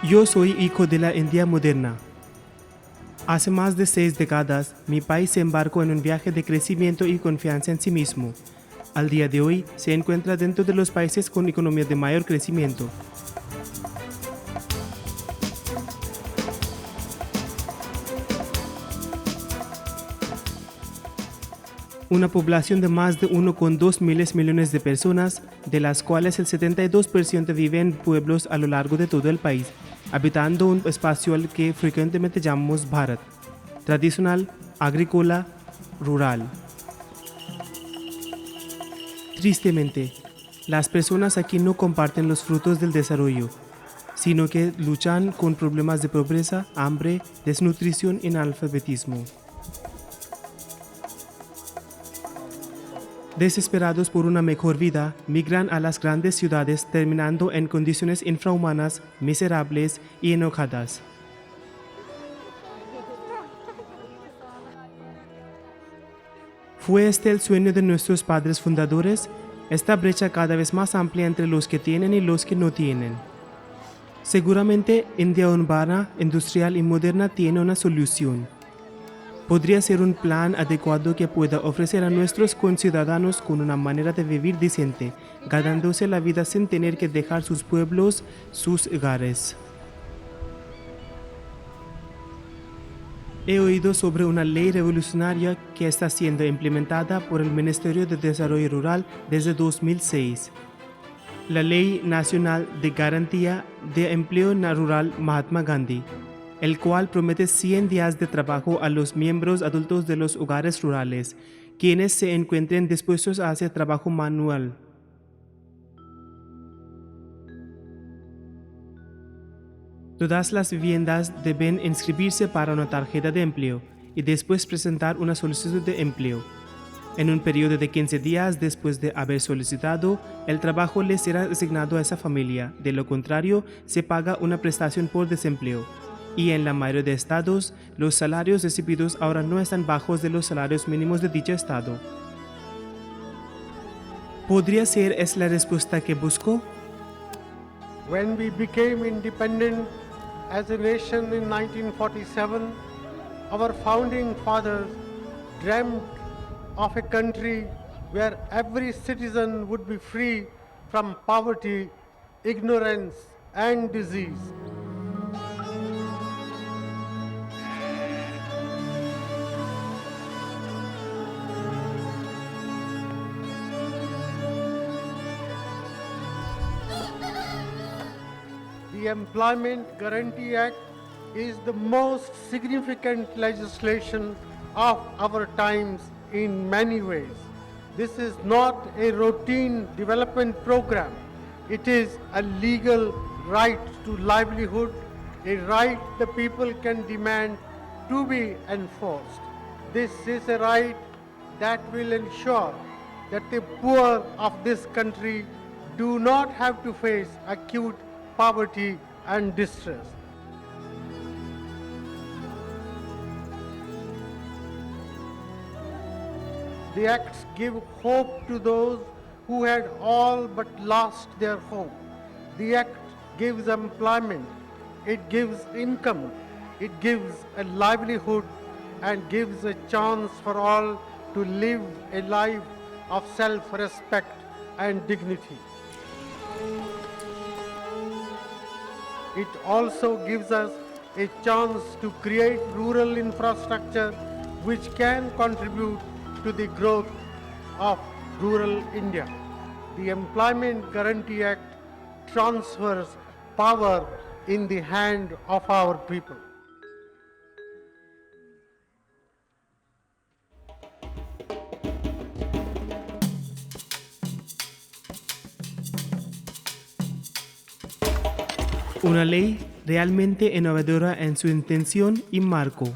Yo soy hijo de la India moderna. Hace más de 6 décadas, mi país se embarcó en un viaje de crecimiento y confianza en sí mismo. Al día de hoy, se encuentra dentro de los países con economías de mayor crecimiento. Una población de más de 1,2 millones de personas, de las cuales el 72% vive en pueblos a lo largo de todo el país, habitando un espacio al que frecuentemente llamamos Bharat, tradicional, agrícola, rural. Tristemente, las personas aquí no comparten los frutos del desarrollo, sino que luchan con problemas de pobreza, hambre, desnutrición y analfabetismo. Desesperados por una mejor vida, migran a las grandes ciudades terminando en condiciones infrahumanas, miserables y enojadas. ¿Fue este el sueño de nuestros padres fundadores? Esta brecha cada vez más amplia entre los que tienen y los que no tienen. Seguramente, India urbana, industrial y moderna tiene una solución. Podría ser un plan adecuado que pueda ofrecer a nuestros conciudadanos con una manera de vivir decente, ganándose la vida sin tener que dejar sus pueblos, sus hogares. He oído sobre una ley revolucionaria que está siendo implementada por el Ministerio de Desarrollo Rural desde 2006. La Ley Nacional de Garantía de Empleo Rural Mahatma Gandhi, el cual promete 100 días de trabajo a los miembros adultos de los hogares rurales, quienes se encuentren dispuestos a hacer trabajo manual. Todas las viviendas deben inscribirse para una tarjeta de empleo y después presentar una solicitud de empleo. En un periodo de 15 días después de haber solicitado, el trabajo le será asignado a esa familia. De lo contrario, se paga una prestación por desempleo. Y en la mayoría de estados, los salarios recibidos ahora no están bajos de los salarios mínimos de dicho estado. ¿Podría ser esa la respuesta que buscó? When we became independent as a nation in 1947, our founding fathers dreamt of a country where every citizen would be free from poverty, ignorance, and disease. The Employment Guarantee Act is the most significant legislation of our times in many ways. This is not a routine development program. It is a legal right to livelihood, a right the people can demand to be enforced. This is a right that will ensure that the poor of this country do not have to face acute poverty and distress. The acts give hope to those who had all but lost their home. The act gives employment, it gives income, it gives a livelihood, and gives a chance for all to live a life of self-respect and dignity. It also gives us a chance to create rural infrastructure which can contribute to the growth of rural India. The Employment Guarantee Act transfers power in the hand of our people. Una ley realmente innovadora en su intención y marco.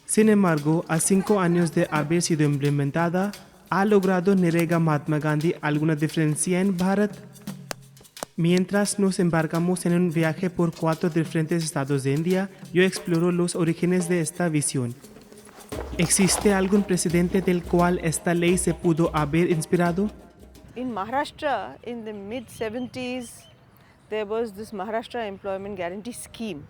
Sin embargo, a 5 años de haber sido implementada, ¿ha logrado Mgnrega Mahatma Gandhi alguna diferencia en Bharat? Mientras nos embarcamos en un viaje por 4 diferentes estados de India, yo exploro los orígenes de esta visión. ¿Existe algún precedente del cual esta ley se pudo haber inspirado? In Maharashtra, in the mid-70s, there was this Maharashtra Employment Guarantee Scheme,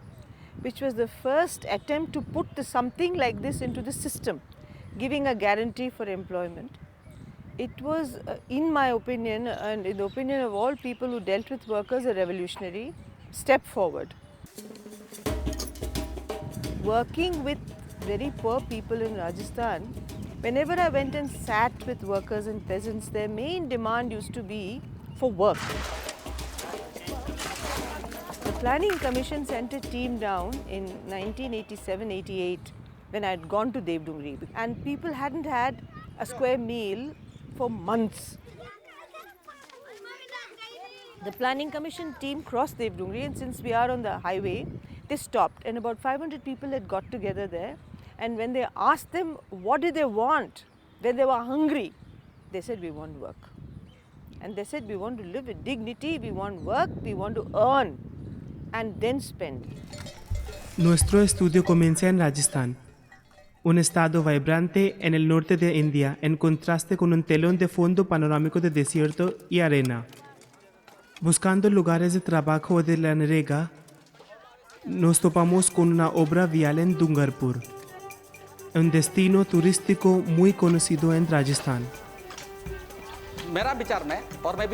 which was the first attempt to put something like this into the system, giving a guarantee for employment. It was, in my opinion, and in the opinion of all people who dealt with workers, a revolutionary step forward. Working with very poor people in Rajasthan, whenever I went and sat with workers and peasants, their main demand used to be for work. The Planning Commission sent a team down in 1987-88 when I had gone to Devdungri, and people hadn't had a square meal for months. The Planning Commission team crossed Devdungri, and since we are on the highway, they stopped, and about 500 people had got together there. And when they asked them what did they want, when they were hungry, they said, we want work. And they said, we want to live with dignity, we want work, we want to earn and then spend. Nuestro estudio comienza en Rajasthan, un estado vibrante en el norte de India, en contraste con un telón de fondo panorámico de desierto y arena. Buscando lugares de trabajo de la Nrega, nos topamos con una obra vial en Dungarpur, un destino turístico muy conocido en Rajasthan. मेरा विचार में, और मैं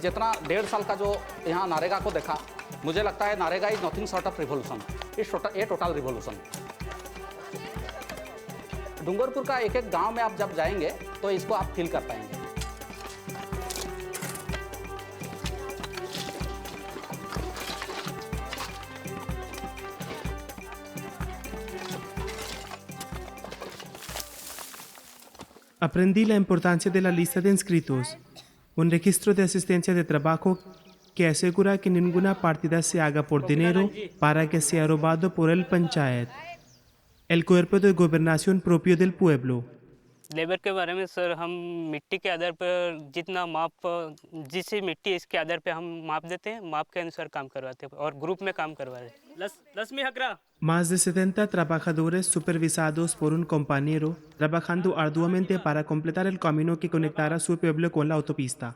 जितना 1.5 साल का जो यहाँ नरेगा को देखा, मुझे लगता है NREGA is nothing short of revolution, ये टोटल रिवोल्यूशन। डूंगरपुर का एक एक गांव में आप जब जाएंगे तो इसको आप फील कर पाएंगे। Aprendí la importancia de la lista de inscritos, un registro de asistencia de trabajo que asegura que ninguna partida se haga por dinero para que sea robado por el panchayat, el cuerpo de gobernación propio del pueblo. Labour के बारे में sir, हम मिट्टी के आधार पर जितना माप, जिससे मिट्टी इसके आधार पर हम माप देते हैं, माप के अनुसार काम करवाते हैं और ग्रुप में काम करवा रहे हैं। Más de 70 trabajadores supervisados por un compañero, trabajando arduamente para completar el camino que conectara su pueblo con la autopista.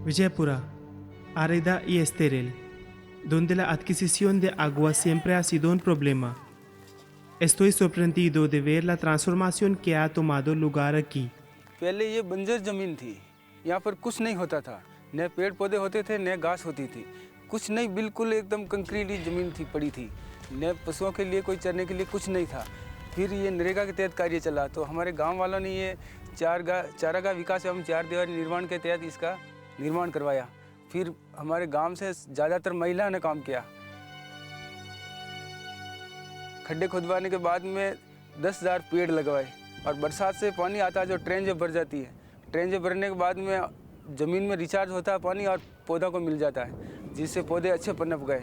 Vijaypura, árida y estéril, donde la adquisición de agua siempre ha sido un problema. Estoy sorprendido de ver la transformación que ha tomado lugar aquí. पहले ये बंजर ज़मीन थी, यहाँ पर कुछ नहीं होता था, न पेड़ पौधे होते थे न घास होती थी, कुछ नहीं, बिल्कुल एकदम कंक्रीट ज़मीन थी, पड़ी थी, न पशुओं के लिए कोई चरने के लिए कुछ नहीं था। फिर ये नरेगा के तहत कार्य चला तो हमारे गांव वालों ने ये चारागाह विकास एवं 4 दीवारी निर्माण के तहत इसका निर्माण करवाया। फिर हमारे गांव से ज़्यादातर महिला ने काम किया। खड्डे खुदवाने के बाद में 10,000 पेड़ लगवाए और बरसात से पानी आता है जो ट्रेन जब भर जाती है, ट्रेन जब भरने के बाद में ज़मीन में रिचार्ज होता है पानी और पौधों को मिल जाता है, जिससे पौधे अच्छे पनप गए।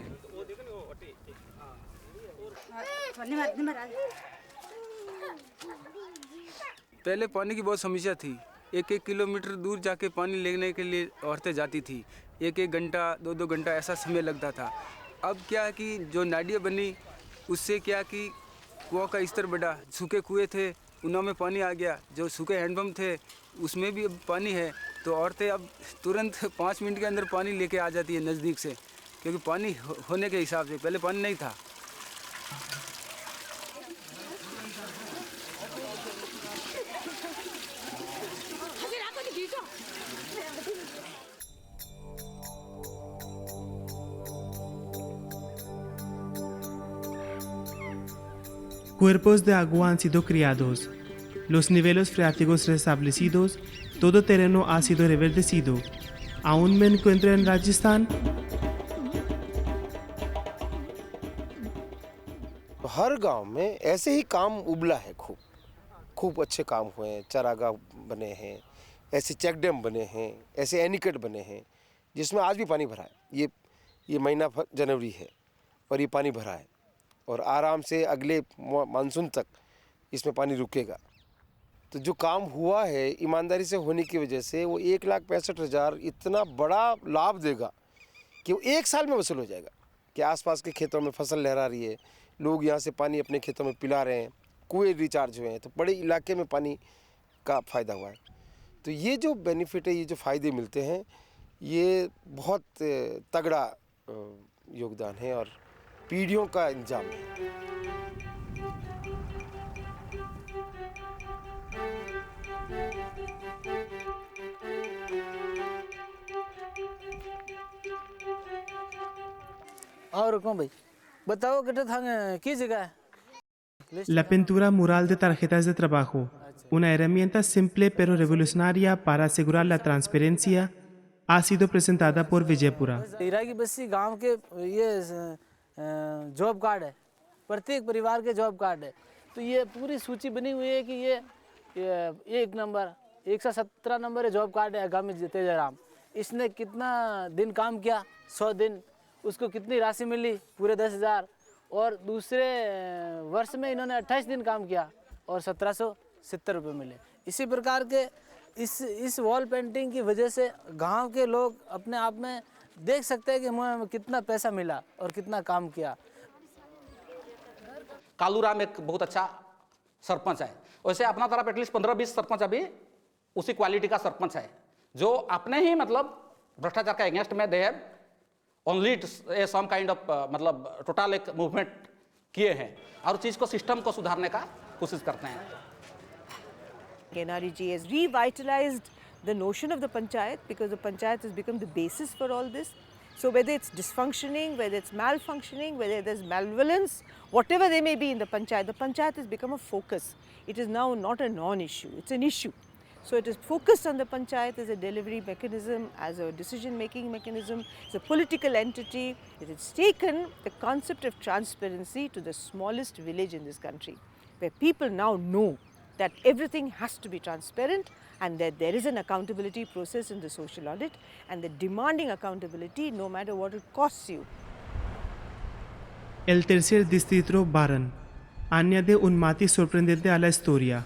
पहले पानी की बहुत समस्या थी, 1-1 किलोमीटर दूर जाके पानी लेने के लिए औरतें जाती थी, 1-1 घंटा 2-2 घंटा ऐसा समय लगता था। अब क्या है कि जो नालियाँ बनी उससे क्या कि कुआं का स्तर बढ़ा, सूखे कुएँ थे उनमें में पानी आ गया, जो सूखे हैंडपम्प थे उसमें भी अब पानी है, तो औरतें अब तुरंत 5 मिनट के अंदर पानी लेके आ जाती है नज़दीक से, क्योंकि पानी होने के हिसाब से, पहले पानी नहीं था। Cuerpos de agua han sido criados, los niveles freáticos restablecidos, todo terreno ha sido reverdecido. ¿Aún me encuentro en Rajasthan? हर गांव में ऐसे ही काम उबला है, खूब अच्छे काम हुए हैं, चारागाह बने हैं, ऐसे चेक डैम बने हैं, ऐसे एनीकट बने हैं जिसमें आज भी पानी भरा है। ये महीना जनवरी है और ये पानी भरा है और आराम से अगले मानसून तक इसमें पानी रुकेगा। तो जो काम हुआ है ईमानदारी से होने की वजह से वो 1,65,000 इतना बड़ा लाभ देगा कि वो 1 साल में वसूल हो जाएगा, कि आसपास के खेतों में फसल लहरा रही है, लोग यहाँ से पानी अपने खेतों में पिला रहे हैं, कुएं रिचार्ज हुए हैं, तो बड़े इलाके में पानी का फ़ायदा हुआ है। तो ये जो बेनिफिट है, ये जो फ़ायदे मिलते हैं, ये बहुत तगड़ा योगदान है और पीढ़ियों का इंजाम है। और कौन भाई बताओ कितना था की जगह है? La pintura mural de tarjetas de trabajo, una herramienta simple pero revolucionaria para asegurar la transparencia, ha sido presentada por Vijaypura. हीरा की बस्ती गांव के ये जॉब कार्ड है, प्रत्येक परिवार के जॉब कार्ड है। तो ये पूरी सूची बनी हुई है कि ये 1 नंबर 117 नंबर है जॉब कार्ड है आगामी तेजाराम। इसने कितना दिन काम किया, 100 दिन, उसको कितनी राशि मिली, पूरे 10,000। और दूसरे वर्ष में इन्होंने 28 दिन काम किया और 1770 रुपये मिले। इसी प्रकार के इस वॉल पेंटिंग की वजह से गांव के लोग अपने आप में देख सकते हैं कि हमें कितना पैसा मिला और कितना काम किया। कालूराम एक बहुत अच्छा सरपंच है। वैसे अपना तरफ एटलीस्ट 15-20 सरपंच अभी उसी क्वालिटी का सरपंच है, जो अपने ही मतलब भ्रष्टाचार का अगेंस्ट में they have only some kind of मतलब टोटल एक मूवमेंट किए हैं और चीज़ को सिस्टम को सुधारने का कोशिश करते हैं। NRE ji has revitalized the notion of the panchayat because the panchayat has become the basis for all this. So whether it's dysfunctioning, whether it's malfunctioning, whether there's malevolence, whatever there may be in the panchayat has become a focus. It is now not a non-issue, it's an issue. So it is focused on the panchayat as a delivery mechanism, as a decision-making mechanism, as a political entity. It has taken the concept of transparency to the smallest village in this country, where people now know that everything has to be transparent and that there is an accountability process in the social audit and the demanding accountability no matter what it costs you. El tercer distrito Baran añade un matiz sorprendente a la historia.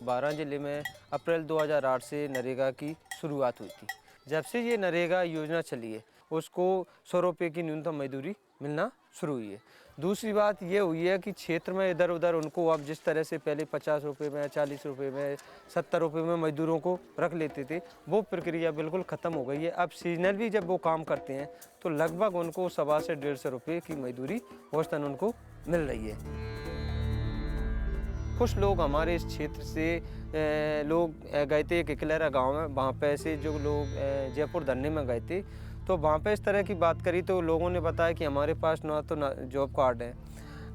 12 ज़िले में अप्रैल 2008 से नरेगा की शुरुआत हुई थी। जब से ये नरेगा योजना चली है उसको 100 रुपये की न्यूनतम मजदूरी मिलना शुरू हुई है। दूसरी बात ये हुई है कि क्षेत्र में इधर उधर उनको अब जिस तरह से पहले 50 रुपये में, 40 रुपये में, 70 रुपये में मजदूरों को रख लेते थे, वो प्रक्रिया बिल्कुल ख़त्म हो गई है। अब सीजनल भी जब वो काम करते हैं तो लगभग उनको 125 से 150 रुपये की मजदूरी औसतन उनको मिल रही है। कुछ लोग हमारे इस क्षेत्र से लोग गए थे एक इकलेरा गाँव में, वहाँ पे ऐसे जो लोग जयपुर धरने में गए थे तो वहाँ पे इस तरह की बात करी तो लोगों ने बताया कि हमारे पास ना तो जॉब कार्ड है,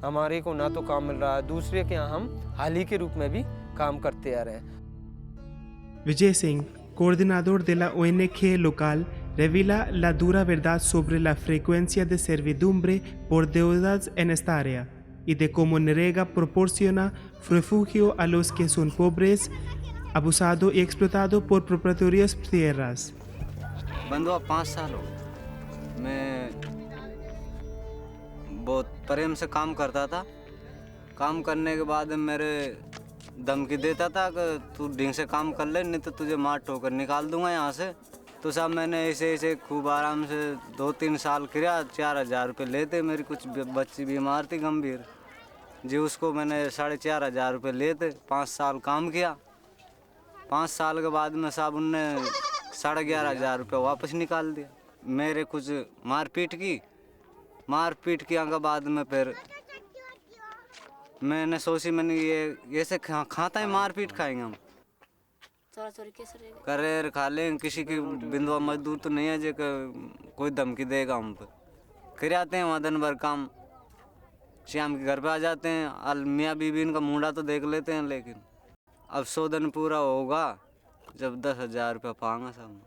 हमारे को ना तो काम मिल रहा है, दूसरे के यहाँ हम हाल ही के रूप में भी काम करते आ रहे हैं। Vijay Singh, coordinador de la ONG local, revela la dura verdad sobre la frecuencia de servidumbre por deudas en esta área y de cómo Nrega proporciona refugio a los que son pobres, abusados y explotados por propietarios de tierras. बंधुआ 5 साल हो, मैं बहुत प्रेम से काम करता था। काम करने के बाद मेरे धमकी देता था कि तू ढंग से काम कर ले, नहीं तो तुझे मार ठोकर निकाल दूंगा यहाँ से। तो साहब मैंने ऐसे खूब आराम से 2-3 साल किया, 4,000 रुपये लेते। मेरी कुछ बच्ची बीमार थी गंभीर जी, उसको मैंने 4,500 रुपये लेते। 5 साल काम किया। 5 साल के बाद में साहब उनने 11,500 रुपये वापस निकाल दिया। मेरे कुछ मारपीट की के बाद में फिर मैंने सोची, मैंने ये ऐसे खाता है, मारपीट खाएंगे हम, करे खा लें। किसी की बिंदुआ मजदूर तो नहीं है जो कोई धमकी देगा हम पर। कर आते हैं वहाँ दिन भर काम, शाम के घर पे आ जाते हैं। मियाँ बीबी इनका मुंडा तो देख लेते हैं, लेकिन अब 100 दिन पूरा होगा जब 10,000 रुपये पाएंगे सब।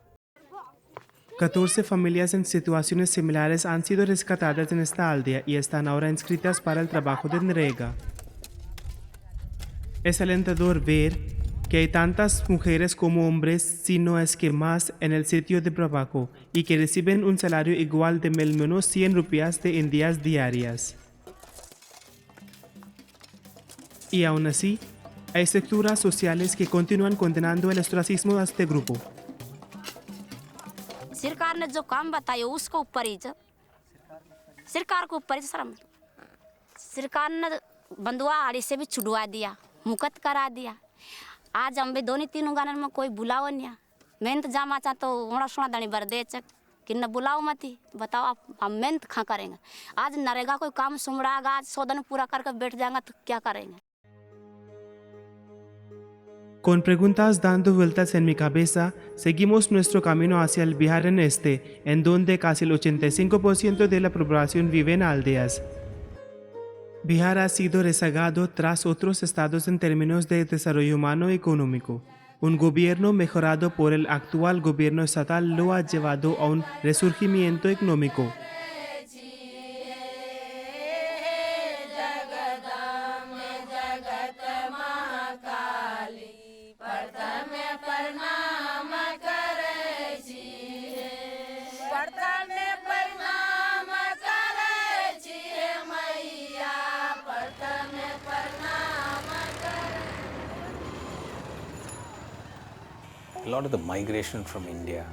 14 familias en situaciones similares han sido rescatadas en esta aldea y están ahora inscritas para el trabajo de Nrega. Es alentador ver que hay tantas mujeres como hombres, si no es que más, en el sitio de trabajo y que reciben un salario igual de al menos 100 rupias de indias diarias. Y aún así, hay estructuras sociales que continúan condenando el ostracismo de este grupo. सरकार ने जो काम बताया उसको ऊपर ही सरकार को ऊपर ही शर्म। सरकार ने बंधुआ आड़ी से भी छुड़वा दिया, मुक्त करा दिया। आज हम भी दोनों तीनों गाने में कोई बुलाओ नहीं मेहनत जामा चाह तो होना सोना दानी भर दे चक कि न बुलाओ मत ही बताओ आप हम मेहनत खा करेंगे आज नरेगा कोई काम सुमड़ागा आज 100 दिन पूरा करके बैठ जाएगा तो क्या करेंगे. Con preguntas dando vueltas en mi cabeza, seguimos nuestro camino hacia el Bihar en este, en donde casi el 85% de la población vive en aldeas. Bihar ha sido rezagado tras otros estados en términos de desarrollo humano y económico. Un gobierno mejorado por el actual gobierno estatal lo ha llevado a un resurgimiento económico. A lot of the migration from India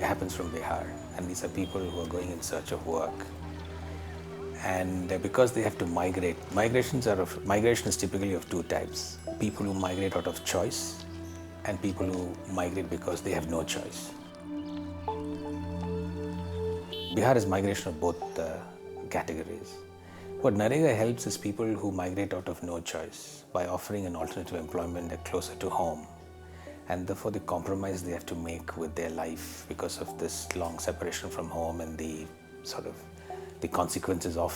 happens from Bihar, and these are people who are going in search of work. And because they have to migrate, migration is typically of two types: people who migrate out of choice, and people who migrate because they have no choice. Bihar is migration of both categories. What Narega helps is people who migrate out of no choice by offering an alternative employment closer to home. And therefore the compromise they have to make with their life because of this long separation from home and the consequences of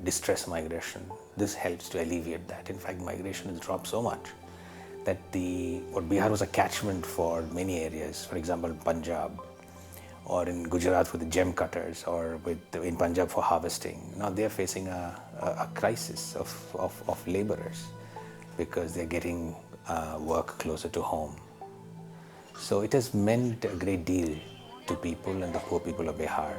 distress migration. This helps to alleviate that. In fact, migration has dropped so much that what Bihar was a catchment for many areas, for example Punjab, or in Gujarat with the gem cutters, or in Punjab for harvesting. Now they are facing a crisis of laborers because they are getting work closer to home. So it has meant a great deal to people and the poor people of Bihar.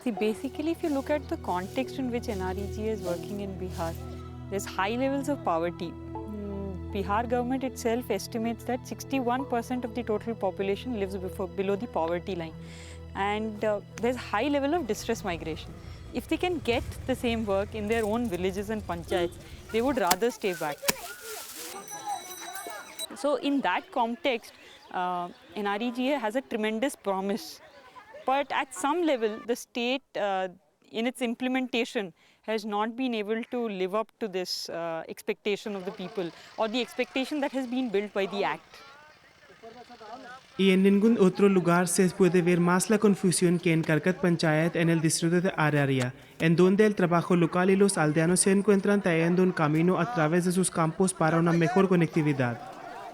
See, basically, if you look at the context in which NREG is working in Bihar, there's high levels of poverty. Bihar government itself estimates that 61% of the total population lives below the poverty line. And there's high level of distress migration. If they can get the same work in their own villages and panchayats, they would rather stay back. So in that context, NREGA has a tremendous promise. But at some level, the state in its implementation has not been able to live up to this expectation of the people or the expectation that has been built by the Act. Y en ningún otro lugar se puede ver más la confusión que en Karkat Panchayat en el distrito de Araria, en donde el trabajo local y los aldeanos se encuentran tallando un camino a través de sus campos para una mejor conectividad.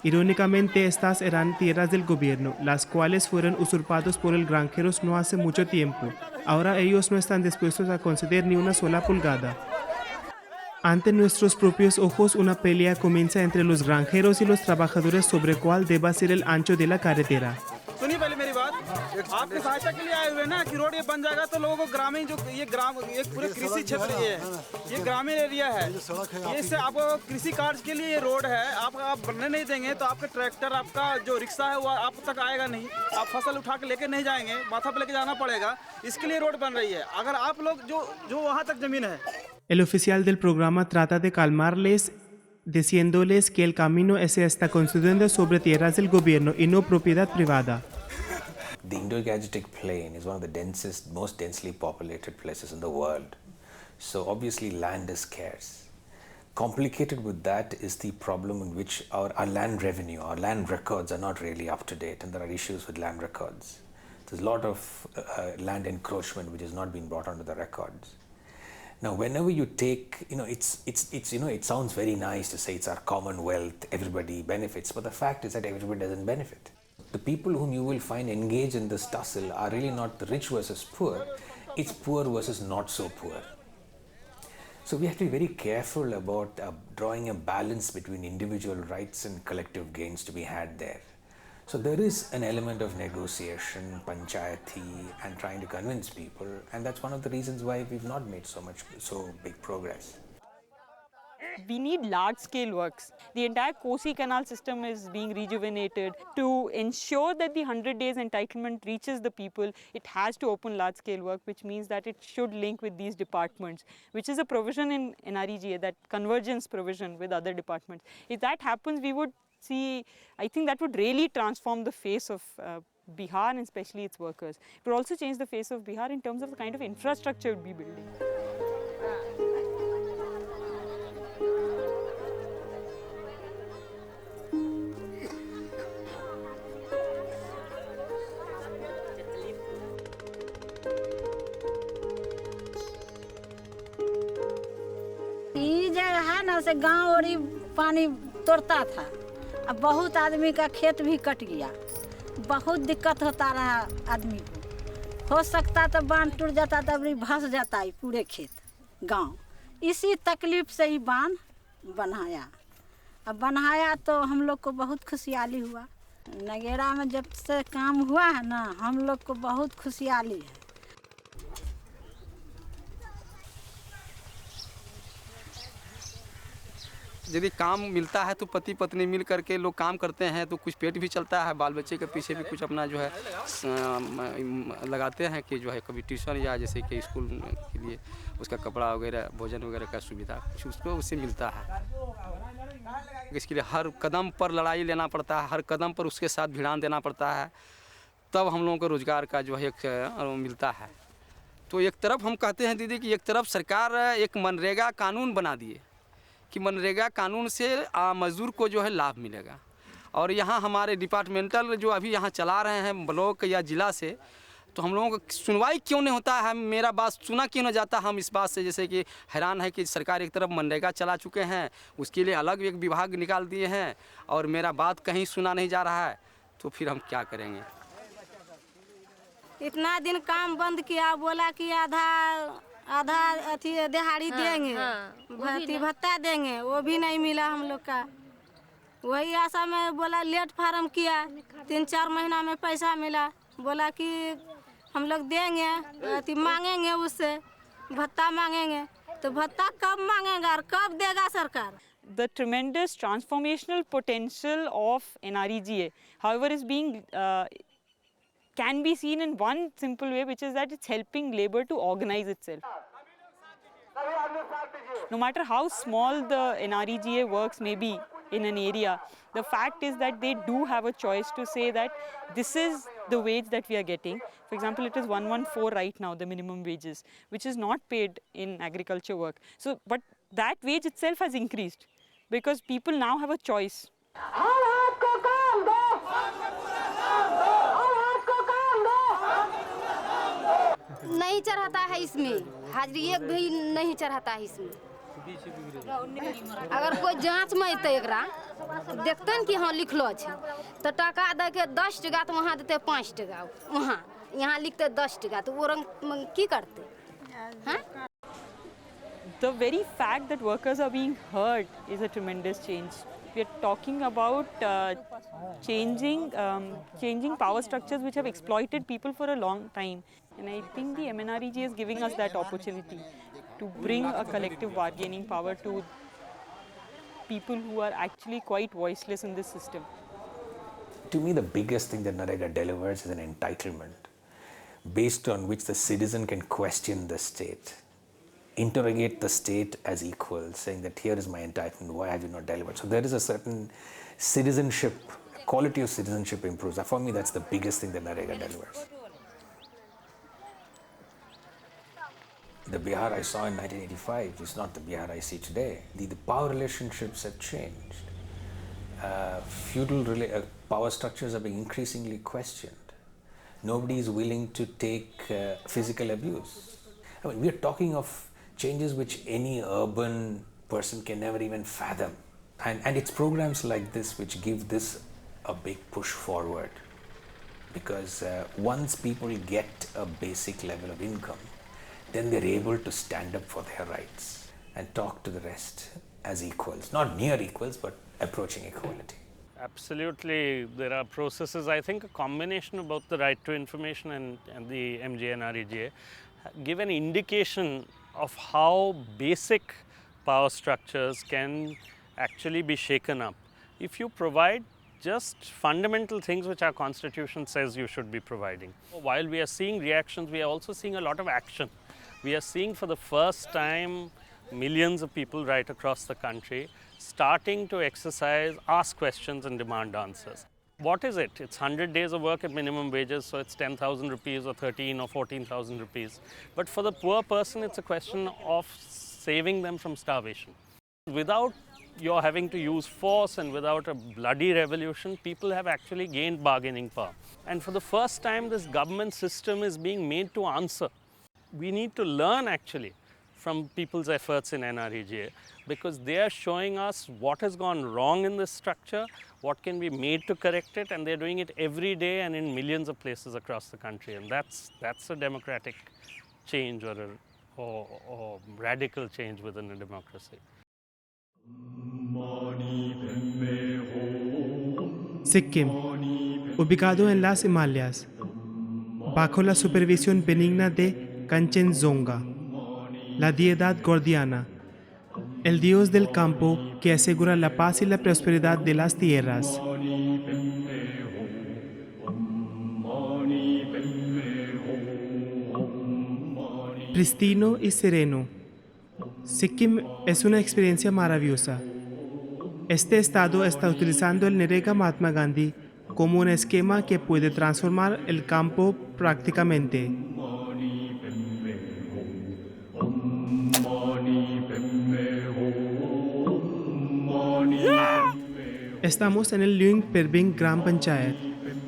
Irónicamente, estas eran tierras del gobierno, las cuales fueron usurpadas por el granjeros no hace mucho tiempo. Ahora ellos no están dispuestos a conceder ni una sola pulgada. Ante nuestros propios ojos, una pelea comienza entre los granjeros y los trabajadores sobre cuál deba ser el ancho de la carretera. सुनिए पहले मेरी बात आपकी सहायता के लिए आए हुए ना कि रोड ये बन जाएगा तो लोगों को ग्रामीण जो ये पूरे कृषि क्षेत्र ये ग्रामीण एरिया है ये इससे आपको कृषि कार्य के लिए ये रोड है आप बनने नहीं देंगे तो आपका ट्रैक्टर आपका जो रिक्शा है वो आप तक आएगा नहीं आप फसल उठा के लेके नहीं जाएंगे माथा पे लेके जाना पड़ेगा इसके लिए रोड बन रही है अगर आप लोग जो वहाँ तक जमीन है. El oficial del programa trata de calmarles diciéndoles que el camino se está construyendo sobre tierras del gobierno y no propiedad privada. The Indo-Gangetic Plain is one of the most densely populated places in the world. So obviously land is scarce. Complicated with that is the problem in which our land revenue, our land records are not really up to date, and there are issues with land records. There's a lot of land encroachment which has not been brought onto the records. Now, whenever you take, it sounds very nice to say it's our commonwealth, everybody benefits, but the fact is that everybody doesn't benefit. The people whom you will find engaged in this tussle are really not the rich versus poor, it's poor versus not so poor. So we have to be very careful about drawing a balance between individual rights and collective gains to be had there. So there is an element of negotiation, panchayati, and trying to convince people, and that's one of the reasons why we've not made so big progress. We need large-scale works. The entire Kosi Canal system is being rejuvenated. To ensure that the 100 days entitlement reaches the people, it has to open large-scale work, which means that it should link with these departments, which is a provision in NREGA, that convergence provision with other departments. If that happens, we would see, I think that would really transform the face of Bihar and especially its workers. It would also change the face of Bihar in terms of the kind of infrastructure it would be building. ये जगह है ना से गांव और पानी तोड़ता था। अब बहुत आदमी का खेत भी कट गया, बहुत दिक्कत होता रहा आदमी को। हो सकता तो बांध टूट जाता, तब भस जाता है पूरे खेत गांव। इसी तकलीफ से ही बांध बनाया। अब बनाया तो हम लोग को बहुत खुशहाली हुआ। नगेड़ा में जब से काम हुआ है ना, हम लोग को बहुत खुशहाली है। यदि काम मिलता है तो पति पत्नी मिल करके लोग काम करते हैं तो कुछ पेट भी चलता है, बाल बच्चे के पीछे भी कुछ अपना जो है लगाते हैं कि जो है कभी ट्यूशन या जैसे कि स्कूल के लिए उसका कपड़ा वगैरह भोजन वगैरह का सुविधा कुछ उसको उससे मिलता है। इसके लिए हर कदम पर लड़ाई लेना पड़ता है, हर कदम पर उसके साथ भिड़ान देना पड़ता है, तब हम लोगों को रोज़गार का जो है एक मिलता है। तो एक तरफ हम कहते हैं दीदी कि एक तरफ सरकार एक मनरेगा कानून बना दिए कि मनरेगा कानून से मज़दूर को जो है लाभ मिलेगा, और यहाँ हमारे डिपार्टमेंटल जो अभी यहाँ चला रहे हैं ब्लॉक या ज़िला से, तो हम लोगों को सुनवाई क्यों नहीं होता है, मेरा बात सुना क्यों नहीं जाता। हम इस बात से जैसे कि हैरान है कि सरकार एक तरफ मनरेगा चला चुके हैं, उसके लिए अलग एक विभाग निकाल दिए हैं, और मेरा बात कहीं सुना नहीं जा रहा है, तो फिर हम क्या करेंगे। इतना दिन काम बंद किया, बोला कि आधा अथी दिहाड़ी देंगे, भत्ता देंगे, वो भी नहीं मिला हम लोग का। वही आशा में बोला लेट फार्म किया, 3-4 महीना में पैसा मिला, बोला कि हम लोग देंगे, अथी मांगेंगे, उससे भत्ता मांगेंगे, तो भत्ता कब मांगेगा और कब देगा सरकार। The tremendous transformational potential of NREGA, however, is being can be seen in one simple way, which is that it's helping labor to organize itself. No matter how small the NREGA works may be in an area, the fact is that they do have a choice to say that this is the wage that we are getting. For example, it is 114 right now, the minimum wages, which is not paid in agriculture work. So, but that wage itself has increased because people now have a choice. नहीं चढ़ाता है इसमें, हाजिरी एक भी नहीं चढ़ाता है इसमें। अगर कोई जांच में अतै एकरा देखते न कि हाँ लिखलो छै, तो टका दे के 10 टका तो वहाँ देते 5 टका, वहाँ यहाँ लिखते 10 टका, तो वो रंग की करते हैं। The very fact that workers are being heard is a tremendous change. We are talking about changing power structures which have exploited people for a long time. And I think the MNREG is giving us that opportunity to bring a collective bargaining power to people who are actually quite voiceless in this system. To me, the biggest thing that Narega delivers is an entitlement based on which the citizen can question the state, interrogate the state as equal, saying that here is my entitlement, why have you not delivered? So there is a certain citizenship, quality of citizenship improves. For me, that's the biggest thing that Narega delivers. The Bihar I saw in 1985 is not the Bihar I see today. The power relationships have changed. Feudal power structures are being increasingly questioned. Nobody is willing to take physical abuse. I mean, we are talking of changes which any urban person can never even fathom. And it's programs like this which give this a big push forward. Because once people get a basic level of income, then they're able to stand up for their rights and talk to the rest as equals. Not near equals, but approaching equality. Absolutely. There are processes, I think a combination of both the right to information and the MGNREGA give an indication of how basic power structures can actually be shaken up if you provide just fundamental things which our constitution says you should be providing. While we are seeing reactions, we are also seeing a lot of action. We are seeing for the first time millions of people right across the country starting to exercise, ask questions and demand answers. What is it? It's 100 days of work at minimum wages, so it's 10,000 rupees or 13 or 14,000 rupees. But for the poor person, it's a question of saving them from starvation. Without you're having to use force and without a bloody revolution, people have actually gained bargaining power. And for the first time, this government system is being made to answer. We need to learn actually from people's efforts in NREGA because they are showing us what has gone wrong in this structure, what can be made to correct it, and they're doing it every day and in millions of places across the country. And that's a democratic change or radical change within a democracy. Sikkim, ubicado en las Himalayas, bajo la supervisión benigna de Kanchenjunga, la deidad guardiana, el dios del campo que asegura la paz y la prosperidad de las tierras. Pristino y sereno, Sikkim es una experiencia maravillosa. Este estado está utilizando el Nrega Mahatma Gandhi como un esquema que puede transformar el campo prácticamente. Estamos en el Luang Prabang Gram Panchayat,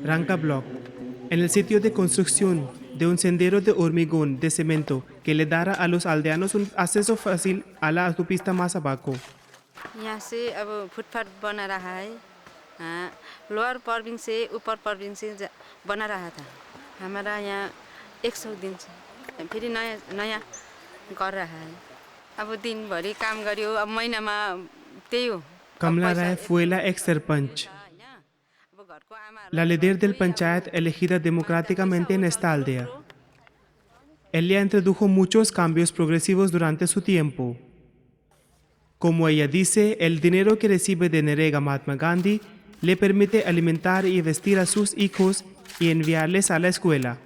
Ranka Block, en el sitio de construcción de un sendero de hormigón de cemento que le dará a los aldeanos un acceso fácil a la autopista más abajo. यहाँ से अब footpath बना रहा है lower पर्विंग से ऊपर पर्विंग से बना रहा था हमारा यहाँ 100 दिन से फिर नया कर रहा है अब दिनभरि काम गर्यो अब महिनामा त्यही हो Kamla Rai fue la ex sarpanch, la líder del panchayat elegida democráticamente en esta aldea. Ella introdujo muchos cambios progresivos durante su tiempo. Como ella dice, el dinero que recibe de Nrega Mahatma Gandhi le permite alimentar y vestir a sus hijos y enviarles a la escuela.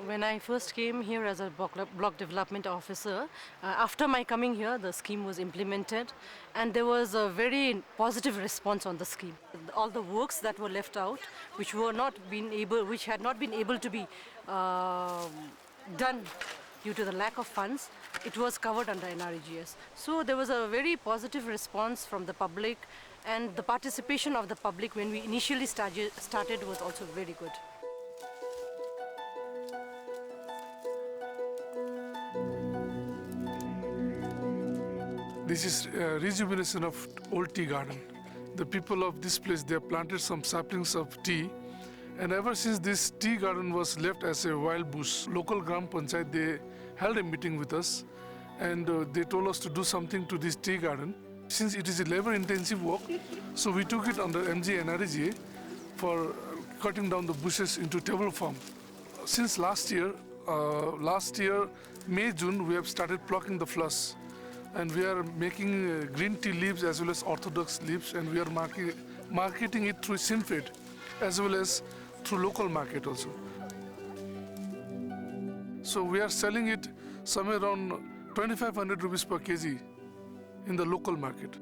When I first came here as a block development officer, after my coming here, the scheme was implemented and there was a very positive response on the scheme. All the works that were left out, which had not been able to be done due to the lack of funds, it was covered under NREGS. So there was a very positive response from the public, and the participation of the public when we initially started was also very good. This is a rejuvenation of old tea garden. The people of this place, they have planted some saplings of tea, and ever since this tea garden was left as a wild bush, local Gram Panchayat, they held a meeting with us, and they told us to do something to this tea garden. Since it is a labor-intensive work, so we took it under MG NREGA for cutting down the bushes into table form. Since last year, May, June, we have started plucking the flush. And we are making green tea leaves as well as orthodox leaves, and we are marketing it through Sinfed as well as through local market also. So we are selling it somewhere around 2,500 rupees per kg in the local market.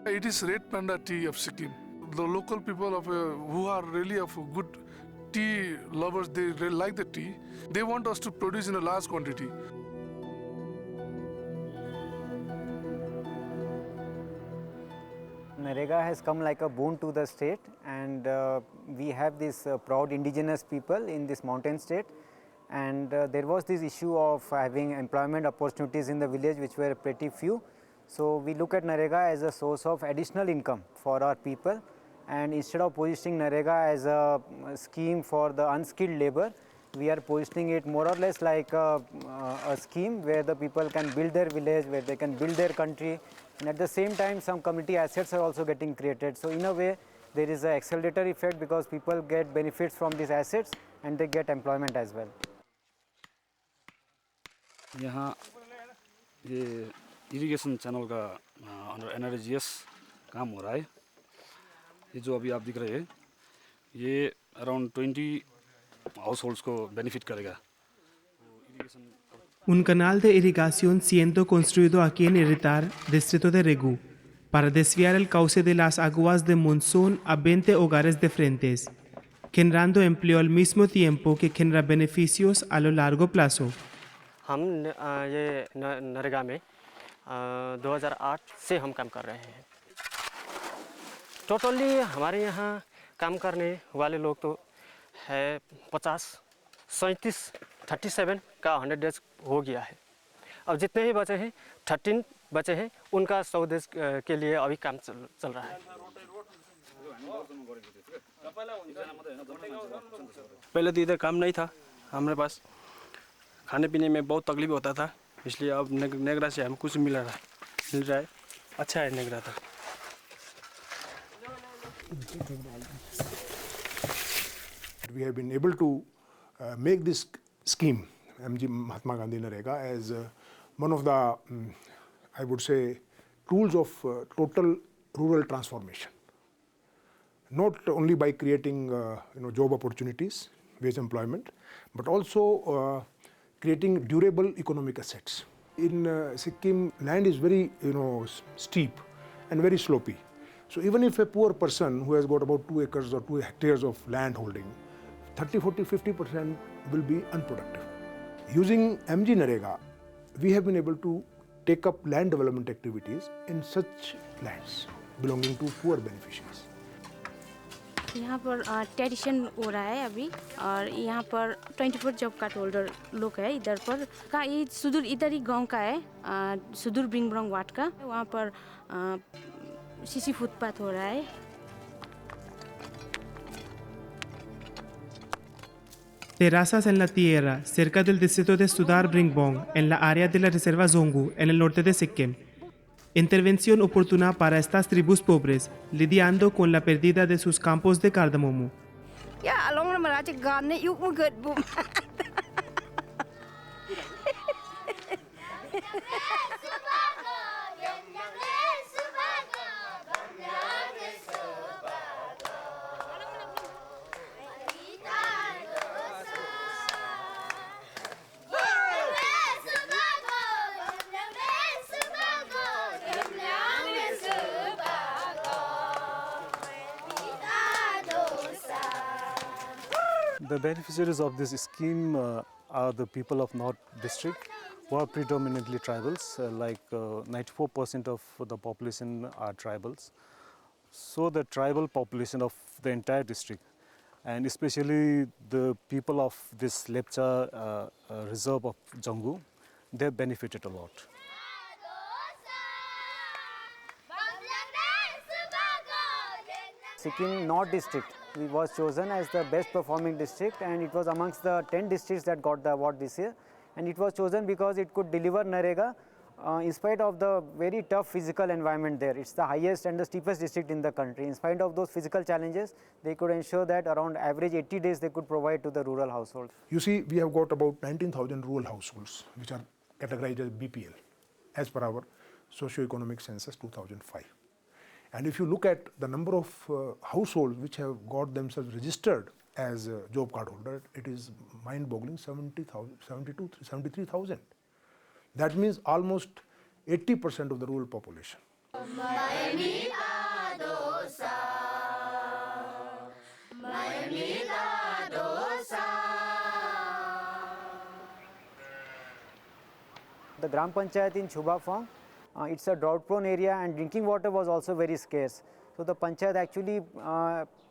It is red panda tea of Sikkim. The local people who are really of good tea lovers, they really like the tea. They want us to produce in a large quantity. Nrega has come like a boon to the state, and we have these proud indigenous people in this mountain state, and there was this issue of having employment opportunities in the village which were pretty few. So we look at Nrega as a source of additional income for our people, and instead of positioning Nrega as a scheme for the unskilled labor, we are positioning it more or less like a scheme where the people can build their village, where they can build their country, and at the same time some community assets are also getting created. So in a way there is an accelerator effect because people get benefits from these assets and they get employment as well. यहाँ ये irrigation channel का under NRGS काम हो रहा है। ये जो अभी आप दिख रहे हैं ये अराउंड 20 हाउस होल्ड्स को बेनिफिट करेगा। Un canal de irrigación siendo construido aquí en Irritar, distrito de Regu, para desviar el cauce de las aguas de monzón a 20 hogares diferentes, generando empleo al mismo tiempo que genera beneficios a lo largo plazo. हम ये नरेगा में 2008 से हम काम कर रहे हैं। Totally हमारे यहाँ काम करने वाले लोग तो है 37 का 100 डेज हो गया है। अब जितने ही बचे हैं 13 बचे हैं, उनका 100 डेज के लिए अभी काम चल रहा है। पहले तो इधर काम नहीं था हमारे पास, खाने पीने में बहुत तकलीफ होता था, इसलिए अब नेगरा से हमें कुछ मिल रहा है। अच्छा है नेगरा था। We have been able to make this scheme, Mahatma Gandhi Narega, as one of the, I would say, tools of total rural transformation. Not only by creating job opportunities, wage employment, but also creating durable economic assets. In Sikkim, land is very steep and very slopey. So even if a poor person who has got about 2 acres or 2 hectares of land holding, 30, 40, 50% will be unproductive. Using MG Narega, we have been able to take up land development activities in such lands belonging to poor beneficiaries. यहाँ पर tradition हो रहा है अभी, और यहाँ पर 24 job card holder लोग है इधर पर का, ये सुदूर इधर ही गांव का है, सुदूर बिंगब्रंग वाट का। वहाँ पर सीसी फुटपाथ हो रहा है। Terrazas en la tierra, cerca del distrito de Sudar Bringbong, en la área de la reserva Zongu, en el norte de Sikkim. Intervención oportuna para estas tribus pobres, lidiando con la pérdida de sus campos de cardamomo. The beneficiaries of this scheme are the people of North District, who are predominantly tribals, like 94% of the population are tribals. So the tribal population of the entire district, and especially the people of this Lepcha reserve of Jongu, they have benefited a lot. Sikkim North District was chosen as the best performing district, and it was amongst the 10 districts that got the award this year. And it was chosen because it could deliver Narega in spite of the very tough physical environment there. It's the highest and the steepest district in the country. In spite of those physical challenges, they could ensure that around average 80 days they could provide to the rural households. You see, we have got about 19,000 rural households which are categorized as BPL as per our socio-economic census 2005. And if you look at the number of households which have got themselves registered as a job card holder, it is mind-boggling, 73,000. That means almost 80% of the rural population. The Gram Panchayat in Chuba Fong, it's a drought-prone area, and drinking water was also very scarce. So the Panchayat actually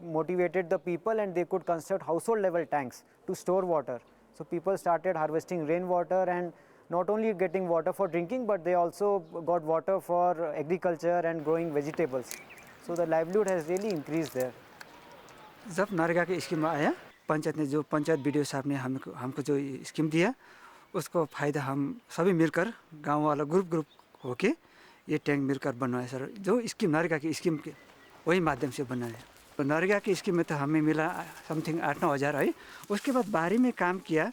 motivated the people, and they could construct household-level tanks to store water. So people started harvesting rainwater, and not only getting water for drinking, but they also got water for agriculture and growing vegetables. So the livelihood has really increased there. जब नरेगा के scheme आया, पंचायत ने जो panchayat BDO साहब ने हमको जो scheme दिया, उसको फायदा हम सभी मिलकर गांव वाला ग्रुप होके ये टैंक मिलकर बनवाया सर। जो स्कीम नरेगा की स्कीम के वही माध्यम से बनाया। तो नरेगा की स्कीम में तो हमें मिला समथिंग 8-9 हज़ार है। उसके बाद बाहरी में काम किया,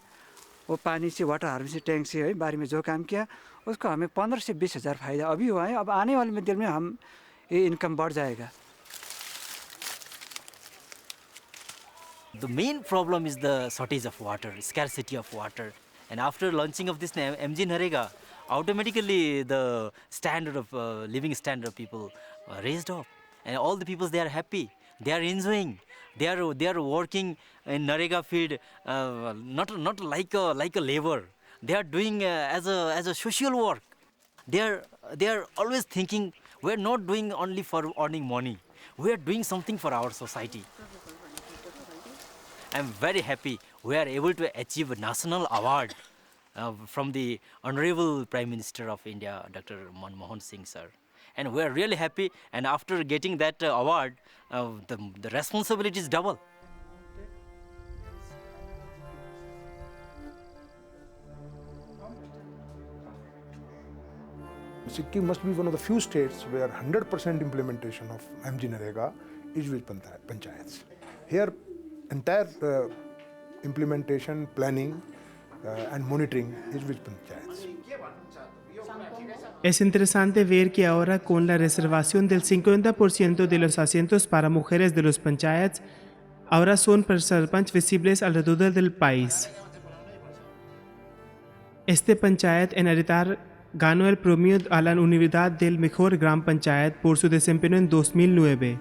वो पानी से वाटर हार्वेस्टिंग टैंक से है बारी में जो काम किया उसको हमें 15 से 20 हज़ार फायदा अभी हुआ है। अब आने वाले दिन में हम ये इनकम बढ़ जाएगा। The main problem is the shortage of water, scarcity of water. And after launching of this MG Narega, automatically the standard of living standard of people raised up. And all the people, they are happy, they are enjoying, they are working in Narega field, not like a labor. They are doing as a social work. They are always thinking, we are not doing only for earning money, we are doing something for our society. I am very happy we are able to achieve a national award from the Honorable Prime Minister of India, Dr. Manmohan Singh sir. And we are really happy, and after getting that award, the responsibility is double. Sikkim must be one of the few states where 100% implementation of MG Narega is with panchayats. Here, entire implementation, planning and monitoring is with panchayats. Es interesante ver que ahora con la reservación del 50% de los asientos para mujeres de los panchayats, ahora son sarpanch visibles alrededor del país. Este panchayat en Aritar ganó el premio a la unidad del mejor gran panchayat por su desempeño en 2009.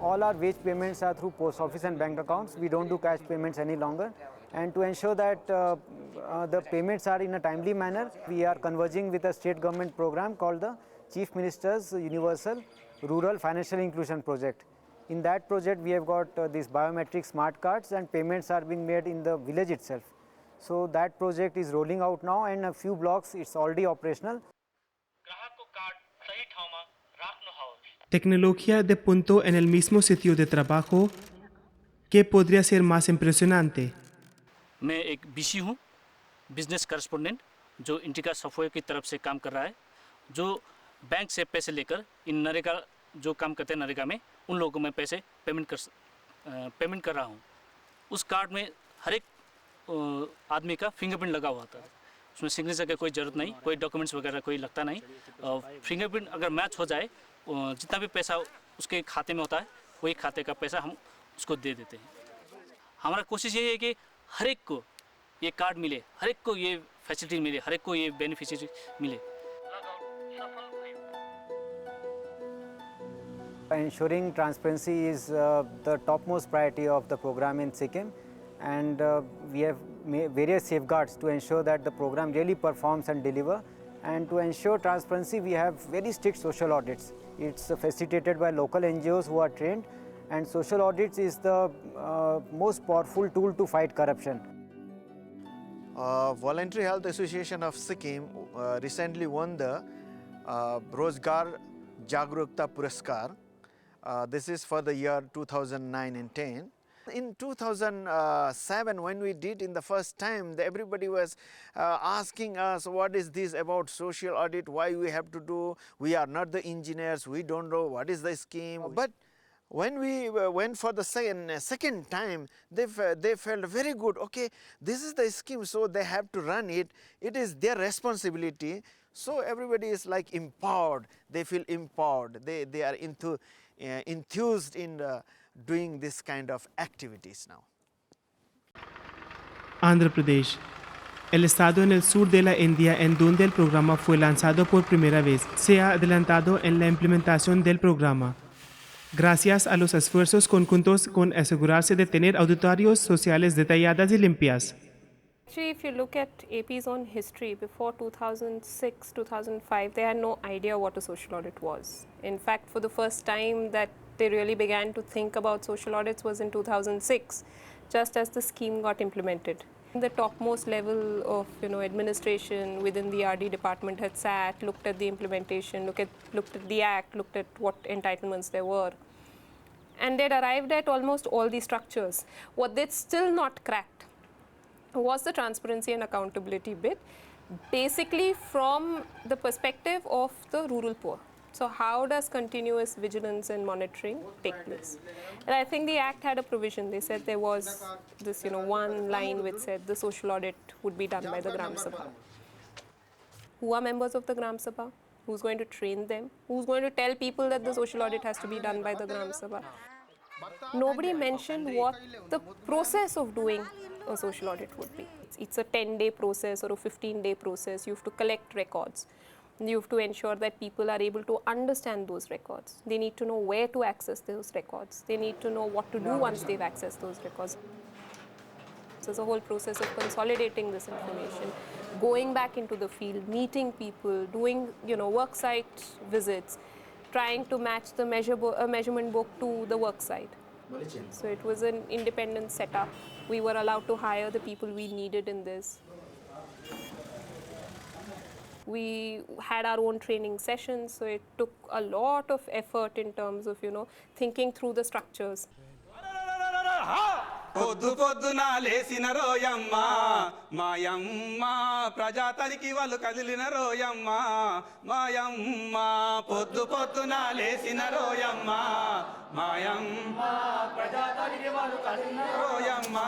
All our wage payments are through post office and bank accounts. We don't do cash payments any longer. And to ensure that the payments are in a timely manner, we are converging with a state government program called the Chief Minister's Universal Rural Financial Inclusion Project. In that project, we have got these biometric smart cards and payments are being made in the village itself. So that project is rolling out now, and a few blocks it's already operational. Tecnología de punto en el mismo sitio de trabajo, ¿qué podría ser más impresionante? मैं एक BC हूँ, business correspondent, जो indica software की तरफ से काम कर रहा है, जो बैंक से पैसे लेकर इन नरेगा जो काम करते हैं नरेगा में, उन लोगों को मैं पैसे पेमेंट कर रहा हूँ। उस कार्ड में हर एक आदमी का फिंगरप्रिंट लगा हुआ था। उसमें सिग्नेचर की कोई ज़रूरत नहीं, कोई डॉक्यूमेंट्स वगैरह कोई लगता नहीं। फिंगरप्रिंट अगर मैच हो जाए, जितना भी पैसा उसके खाते में होता है, वही खाते का पैसा हम उसको दे देते हैं। हमारा कोशिश यही है कि हर एक को ये कार्ड मिले, हर एक को ये फैसिलिटी मिले, हर एक को ये बेनिफिशियरी मिले। Ensuring transparency is the topmost priority of the program in Sikkim, and we have various safeguards to ensure that the program really performs and deliver. And to ensure transparency, we have very strict social audits. It's facilitated by local NGOs who are trained, and social audits is the most powerful tool to fight corruption. Voluntary Health Association of Sikkim recently won the Rozgar Jagrukta Puraskar. This is for the year 2009 and 10. In 2007, when we did in the first time, everybody was asking us, what is this about social audit, why we have to do, we are not the engineers, we don't know what is the scheme. But when we went for the second time, they felt very good, okay, this is the scheme, so they have to run it, it is their responsibility. So everybody is like empowered, they feel empowered, they are enthused in doing this kind of activities now. Andhra Pradesh, el estado en el sur de la India en donde el programa fue lanzado por primera vez, se ha adelantado en la implementación del programa, gracias a los esfuerzos conjuntos con asegurarse de tener auditorios sociales detalladas y limpias. Actually, if you look at AP's own history, before 2006, 2005, they had no idea what a social audit was. In fact, for the first time that they really began to think about social audits was in 2006, just as the scheme got implemented. The topmost level of administration within the RD department had sat, looked at the implementation, looked at the act, looked at what entitlements there were, and they'd arrived at almost all the structures. What they'd still not cracked was the transparency and accountability bit, basically from the perspective of the rural poor. So how does continuous vigilance and monitoring take place? And I think the Act had a provision. They said there was this, one line which said the social audit would be done by the Gram Sabha. Who are members of the Gram Sabha? Who's going to train them? Who's going to tell people that the social audit has to be done by the Gram Sabha? Nobody mentioned what the process of doing a social audit would be. It's a 10-day process or a 15-day process. You have to collect records. You have to ensure that people are able to understand those records. They need to know where to access those records. They need to know what to do once they've accessed those records. So it's a whole process of consolidating this information, going back into the field, meeting people, doing work site visits, trying to match the measurement book to the work site. So it was an independent setup. We were allowed to hire the people we needed in this. We had our own training sessions, so it took a lot of effort in terms of, thinking through the structures. పొద్దు పొద్దున లేసిన రోయమ్మ మాయమ్మ ప్రజాతనికి వాళ్ళు కదిలిన రోయమ్మ మాయమ్మ పొద్దు పొద్దున లేసిన రోయమ్మ మాయమ్మ ప్రజాతనికి వాళ్ళు కదిలిన రోయమ్మ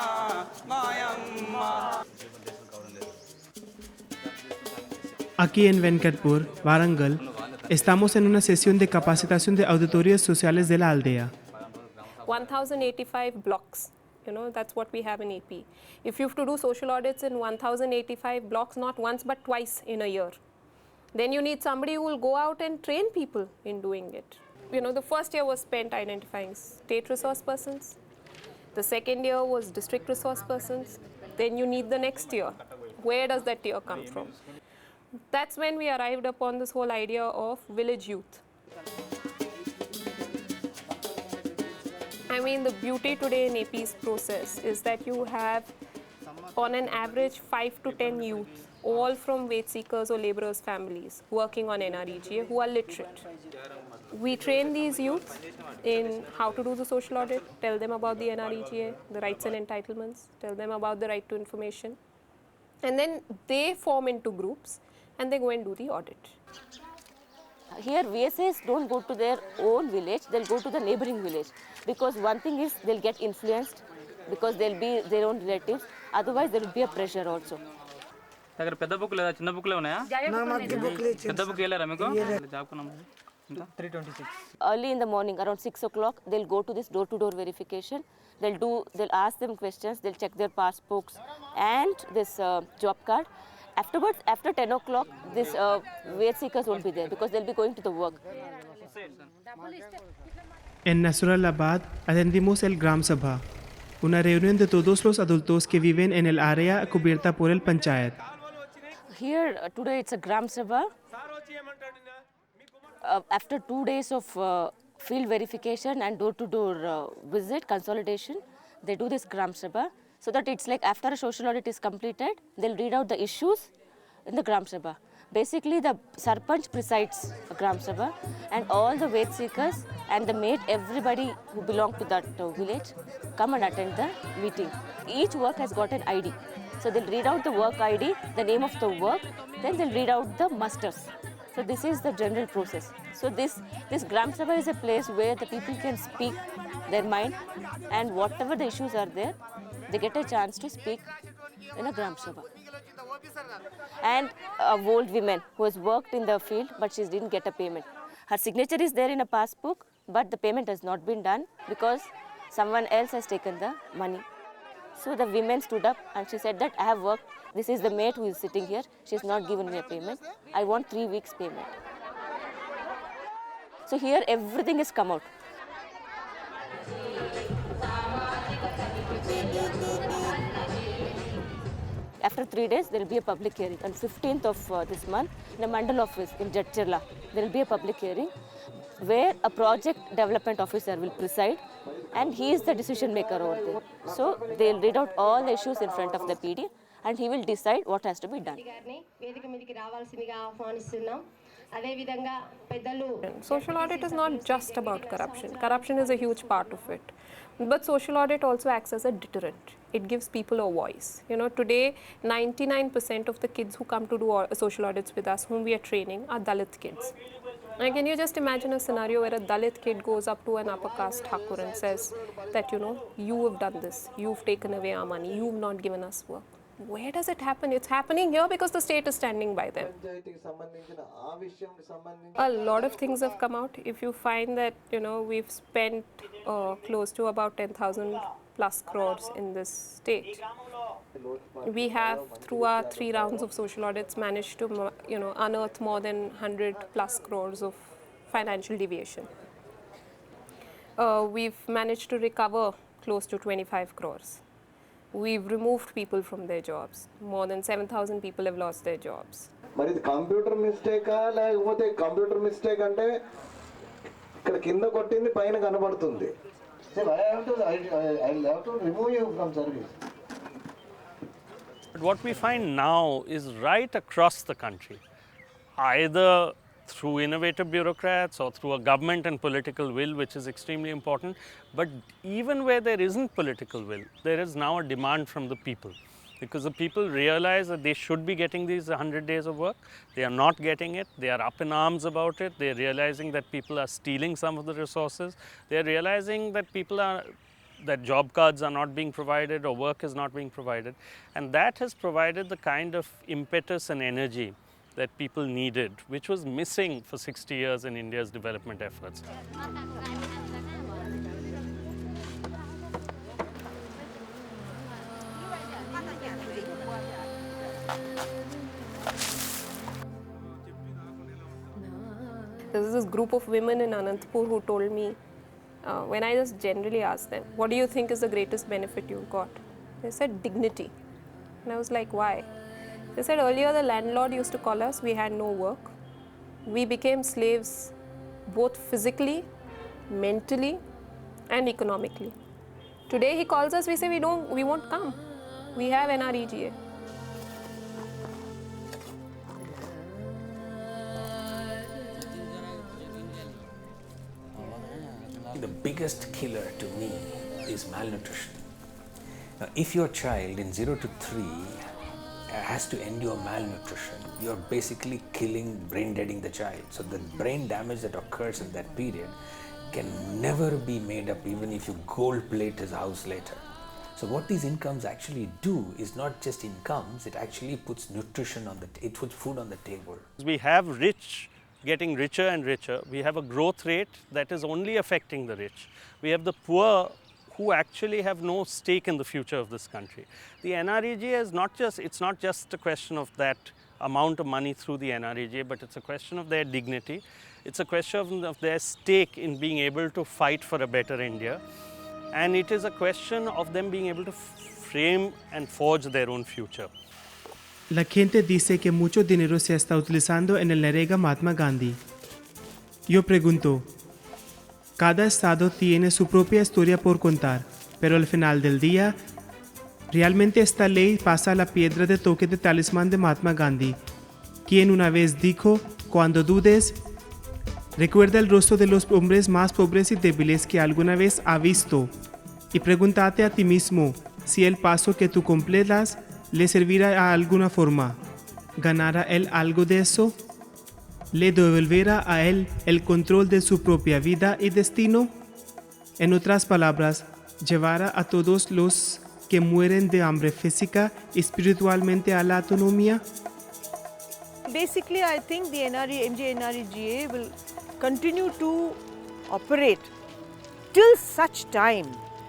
మాయమ్మ. Aquí en Venkatpur, Warangal, estamos en una sesión de capacitación de auditorías sociales de la aldea. 1,085 blocks. That's what we have in AP. If you have to do social audits in 1,085 blocks, not once but twice in a year, then you need somebody who will go out and train people in doing it. The first year was spent identifying state resource persons. The second year was district resource persons. Then you need the next year. Where does that year come from? That's when we arrived upon this whole idea of village youth. I mean, the beauty today in AP's process is that you have, on an average, 5 to 10 youth, all from wage seekers or laborers' families, working on NREGA, who are literate. We train these youth in how to do the social audit, tell them about the NREGA, the rights and entitlements, tell them about the right to information, and then they form into groups and they go and do the audit. Here VSAs don't go to their own village, they'll go to the neighboring village, because one thing is they'll get influenced because they'll be their own relatives, otherwise there will be a pressure also. దగ్గర పెద్ద book లేదా చిన్న బుక్లే ఉన్నాయా పెద్ద book వెళ్ళారా మీకు job కు 326. Early in the morning, around 6 o'clock, they'll go to this door-to-door verification. They'll ask them questions, they'll check their passbooks and this job card. Afterwards, after 10 o'clock, this wage seekers won't be there because they'll be going to the work. En Nasralabad atendimos el Gram Sabha, una reunión de todos los adultos que viven en el área cubierta por el Panchayat. Here, today it's a Gram Sabha. After 2 days of field verification and door-to-door visit, consolidation, they do this Gram Sabha, so that it's like after a social audit is completed, they'll read out the issues in the Gram Sabha. Basically, the sarpanch presides a Gram Sabha, and all the wage seekers and the mate, everybody who belong to that village, come and attend the meeting. Each work has got an ID. So they'll read out the work ID, the name of the work, then they'll read out the musters. So this is the general process. So this Gram Sabha is a place where the people can speak their mind, and whatever the issues are there, they get a chance to speak in a Gram Sabha. And a old woman who has worked in the field but she didn't get a payment. Her signature is there in a passbook, but the payment has not been done because someone else has taken the money. So the woman stood up and she said that I have worked, this is the mate who is sitting here, she has not given me a payment, I want 3 weeks payment. So here everything has come out. After 3 days, there will be a public hearing. On 15th of this month, in the Mandal office in Jadcherla, there will be a public hearing where a project development officer will preside, and he is the decision maker over there. So they will read out all the issues in front of the PD, and he will decide what has to be done. Social audit is not just about corruption. Corruption is a huge part of it. But social audit also acts as a deterrent. It gives people a voice. Today 99% of the kids who come to do social audits with us, whom we are training, are Dalit kids. And can you just imagine a scenario where a Dalit kid goes up to an upper caste Thakur and says that, you know, you have done this, you've taken away our money, you've not given us work. Where does it happen? It's happening here because the state is standing by them. A lot of things have come out. If you find that, you know, we've spent close to about 10,000 plus crores in this state. We have, through our 3 rounds of social audits, managed to, you know, unearth more than 100 plus crores of financial deviation. We've managed to recover close to 25 crores. We've removed people from their jobs. More than 7,000 people have lost their jobs. మరి ఇది computer మిస్టేకా లేకపోతే computer mistake అంటే ఇక్కడ కింద కొట్టింది పైన కనబడుతుంది. I'll have to remove you from service. What we find now is right across the country, either through innovative bureaucrats or through a government and political will, which is extremely important, but even where there isn't political will, there is now a demand from the people. Because the people realize that they should be getting these 100 days of work. They are not getting it. They are up in arms about it. They are realizing that people are stealing some of the resources. They are realizing that job cards are not being provided or work is not being provided. And that has provided the kind of impetus and energy that people needed, which was missing for 60 years in India's development efforts. There was this group of women in Anantapur who told me, when I just generally asked them, what do you think is the greatest benefit you've got? They said dignity. And I was like, why? They said earlier the landlord used to call us, we had no work. We became slaves both physically, mentally and economically. Today he calls us, we say we won't come. We have NREGA. The biggest killer to me is malnutrition. Now, if your child in 0 to 3 has to endure malnutrition, you're basically brain deading the child. So the brain damage that occurs in that period can never be made up even if you gold plate his house later. So what these incomes actually do is not just incomes, it actually puts nutrition it puts food on the table. We have rich getting richer and richer. We have a growth rate that is only affecting the rich. We have the poor who actually have no stake in the future of this country. The NREGA is it's not just a question of that amount of money through the NREGA, but it's a question of their dignity. It's a question of their stake in being able to fight for a better India. And it is a question of them being able to frame and forge their own future. La gente dice que mucho dinero se está utilizando en el Nrega Mahatma Gandhi. Yo pregunto, cada estado tiene su propia historia por contar, pero al final del día, ¿realmente esta ley pasa la piedra de toque de talismán de Mahatma Gandhi, quien una vez dijo, cuando dudes, recuerda el rostro de los hombres más pobres y débiles que alguna vez ha visto, y pregúntate a ti mismo si el paso que tú completas le servirá a alguna forma? ¿Ganará él algo de eso? ¿Le devolverá a él el control de su propia vida y destino? En otras palabras, ¿llevará a todos los que mueren de hambre física y espiritualmente a la autonomía? Basically, I think the MJ-NREGA will continue to operate till such time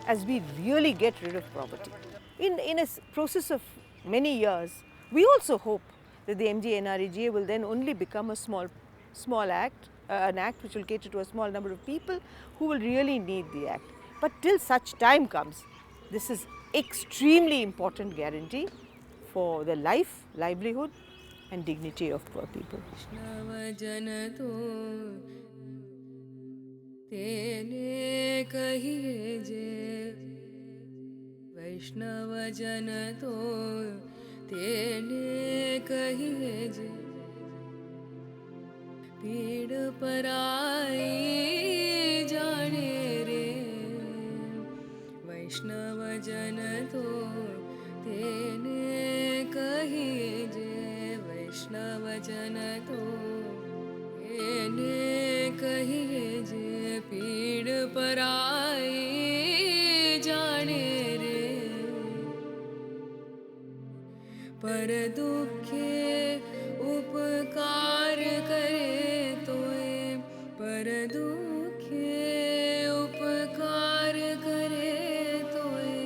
as we really get rid of poverty. In a process of many years, we also hope that the MJ-NREGA will then only become a small act, an act which will cater to a small number of people who will really need the act. But till such time comes, this is extremely important guarantee for the life, livelihood and dignity of poor people. वैष्णव जन तो तेने कहिए जे पीड़ पराई जाने रे वैष्णव जन तो तेने कहिए जे वैष्णव जन तो तेने कहिए जे पीड़ पराई जाने रे पर दुखे उपकार करे तोए पर दुखे उपकार करे तोए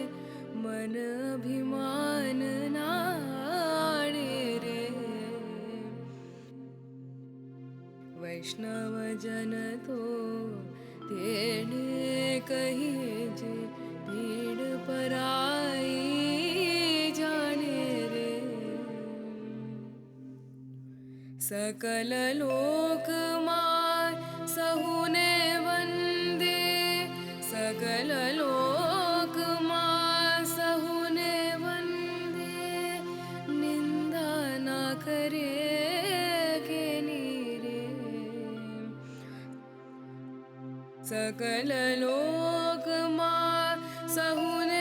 मन अभिमान नाणे रे वैष्णव जन तो तेने कहिए जे पीड़ पराई जाने रे सकल लोक माय सहुने वंदे सकल लोक माय सहुने वंदे निंदा ना करे के नीरे सकल लोक माय सहुने